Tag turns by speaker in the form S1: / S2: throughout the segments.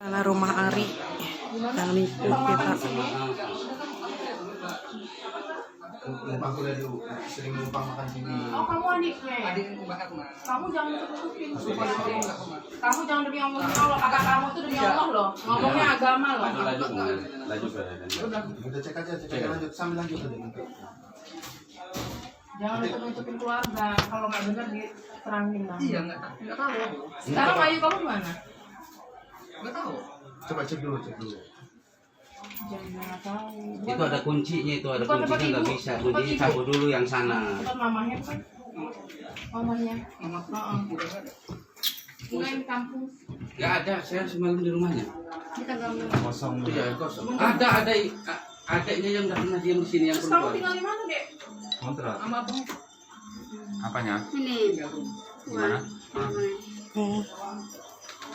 S1: Karena rumah Ari yang nipu kita.
S2: Numpang kuliah dulu, sering numpang makan sini.
S3: Oh, kamu adiknya? Adik banget, Mas. Kamu jangan tutupin. Kamu jangan demi Allah. Kalau kakak kamu itu demi Allah loh. Ngomongnya agama loh.
S2: Lanjut. Udah cek aja, lanjut sambil lanjut aja.
S3: Jangan tutupin keluarga. Kalau nggak benar diterangin lah.
S4: Iya, nggak tahu.
S3: Sekarang Ayu kamu gimana?
S4: Nggak tahu.
S2: Coba cek dulu.
S3: Jangan tahu.
S5: Itu ada kuncinya, nggak bisa. Kuncinya cabut dulu yang sana.
S3: Bukan mamanya kan? Mamanya. Enggak di kampung.
S5: Nggak ada, saya semalam di rumahnya.
S3: Di kampung.
S2: Kosong.
S5: Iya, kosong. Ada adiknya yang nggak pernah diam di sini yang
S3: Terus kamu
S5: perempuan.
S3: tinggal di mana, Dek?
S2: Kontrak.
S3: Sama abang.
S6: Apanya?
S7: Ini
S6: Gimana?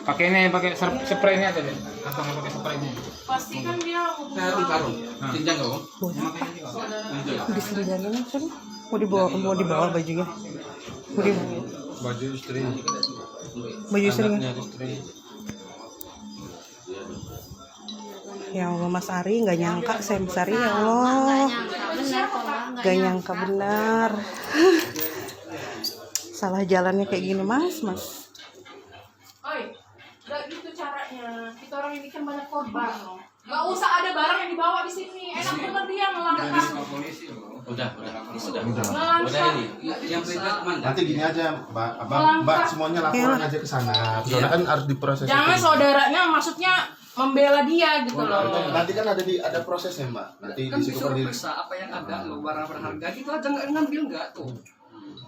S7: pakai spray ini aja deh, atau nggak pakai spray ini?
S3: Pasti kan dia
S5: Karung. Cinjang kok.
S1: Di sini mau dibawa bajunya. Mau dibawa.
S6: Baju istri.
S1: Baju istrinya.
S6: Anaknya istri.
S1: Ya Allah, Mas Ari nggak nyangka, saya Mas Ari ya Allah. Nggak nyangka benar. Salah jalannya kayak gini, Mas.
S3: Oi, gak gitu caranya. Kita orang ini kan banyak korban loh. Gak usah ada barang yang dibawa di sini. Enak bener dia ngelangkah.
S5: Udah
S3: Ngelangkah.
S5: ini. Yang perintah kemana?
S2: Nanti gini aja, Mbak semuanya laporan aja ke sana. Soalnya kan harus diproses.
S3: Jangan
S2: itu.
S3: saudaranya maksudnya membela dia gitu loh.
S2: Nanti kan ada prosesnya, Mbak. Nanti
S4: Kan
S2: di situ
S4: disuruh
S2: berdiri.
S4: periksa apa yang ada lo, barang berharga gitu aja, nggak ngambil nggak tuh.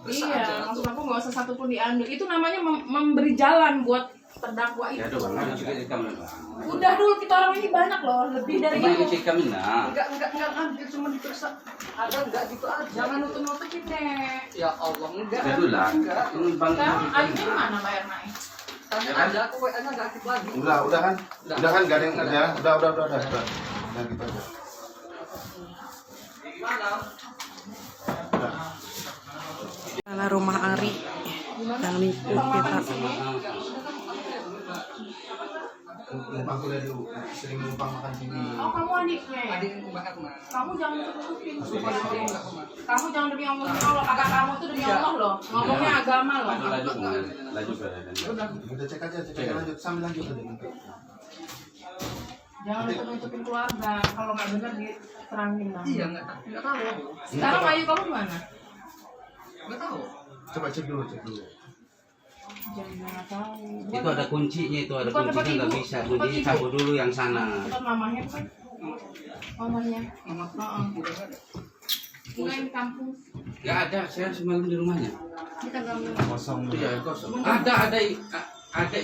S4: Periksa aja
S3: Iya, maksud
S4: tuh.
S3: aku gak usah satupun diambil. Itu namanya memberi jalan buat terdakwa
S5: Ya
S3: itu.
S5: udah, mana juga di kamar.
S3: Udah dulu, kita orang ini banyak loh, lebih dari
S5: Mana
S3: itu.
S5: cek kami nah.
S4: Nggak ngambil, cuma diperiksa. Ada nggak gitu aja.
S3: Jangan nutup-nutupin, Nek.
S4: Ya Allah, enggak.
S5: Ya dulu lah.
S4: Enggak.
S5: Numpang.
S3: Sekarang Ayunya mana bayar naik?
S4: Tanya aja, aku WA-nya nggak aktif lagi.
S2: Udah kan? Udah kan? Gak ada yang ada. Udah. Udah gitu aja.
S1: Karena rumah Ari yang nipu kita.
S2: Numpang kuliah dulu, sering numpang makan sini.
S3: Oh, kamu adiknya?
S4: Adik banget, Mas.
S3: Kamu jangan tutupin. Kamu jangan demi Allah. Kalau kakak kamu itu demi Allah loh. Ngomongnya agama loh.
S5: Lanjut.
S2: Udah cek aja, lanjut sambil lanjut aja.
S3: Jangan tutupin keluarga. Kalau nggak benar diterangin lah.
S4: Iya, nggak tahu.
S3: Sekarang Ayu kamu gimana?
S4: Nggak tahu.
S2: Coba cek dulu.
S3: Jangan tahu.
S5: Itu ada kuncinya,
S3: Bukan tempat
S5: kuncinya nggak
S3: ibu.
S5: bisa.
S3: Tempat
S5: Kuncinya
S3: ibu.
S5: cabut dulu yang sana.
S3: Bukan mamanya kan? Mamanya. Enggak di kampung.
S5: Nggak ada, saya semalam di rumahnya.
S3: Di kampung.
S6: Kosong.
S5: Iya, kosong. Ada adiknya